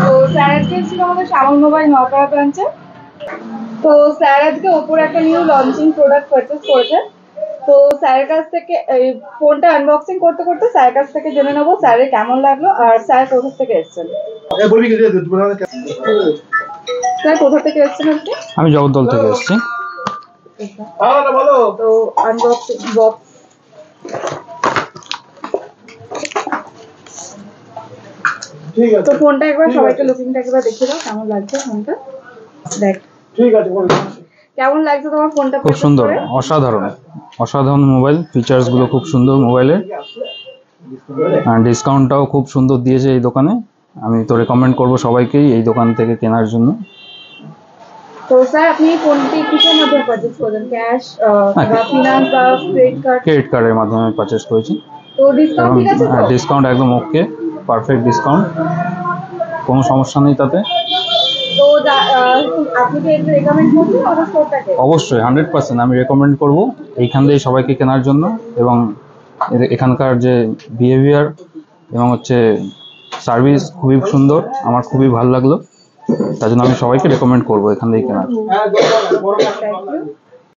তো স্যার আজকে ছিল আমাদের শ্যামল মোবাইল নওপাড়া ব্রাঞ্চে। তো স্যার আজকে ওপোর একটা নিউ লঞ্চিং প্রোডাক্ট পারচেস করেছেন। তো স্যারের কাছ থেকে এই ফোনটা আনবক্সিং করতে করতে স্যারের কাছ থেকে জেনে নেবো স্যারের কেমন লাগলো আর স্যার কোথা থেকে এসেছেন। স্যার কোথা থেকে এসেছেন আজকে? আমি জগদ্দল থেকে এসেছি। তো আনবক্সিং বক্স তো ফোনটা একবার সবাইকে লুকিংটা একবার দেখিয়ে দাও কেমন লাগছে ফোনটা। দেখ ঠিক আছে কেমন লাগছে তোমার ফোনটা? খুব সুন্দর, অসাধারণ অসাধারণ মোবাইল, ফিচার্স গুলো খুব সুন্দর মোবাইলের, আর ডিসকাউন্টটাও খুব সুন্দর দিয়েছে এই দোকানে। আমি তো রেকমেন্ড করব সবাইকেই এই দোকান থেকে কেনার জন্য। তো স্যার আপনি ফোনটি কিসের মাধ্যমে পারচেজ করলেন? ক্যাশ বা ফিনান্স বা ক্রেডিট কার্ড? ক্রেডিট কার্ডের মাধ্যমে পারচেজ করেছি। তো ডিসকাউন্ট ঠিক আছে তো? ডিসকাউন্ট একদম ওকে, পারফেক্ট ডিসকাউন্ট, কোনো সমস্যা নেই তাতে। তো আপনি কি এটা রেকমেন্ড করবেন আমাদের স্টোরটাকে? অবশ্যই 100% আমি রেকমেন্ড করব এইখান থেকে সবাইকে কেনার জন্য, এবং এখানকার যে বিহেভিয়ার এবং হচ্ছে সার্ভিস খুবই সুন্দর, আমার খুবই ভালো লাগলো, তার জন্য আমি সবাইকে রেকমেন্ড করবো এখান থেকে কেনার।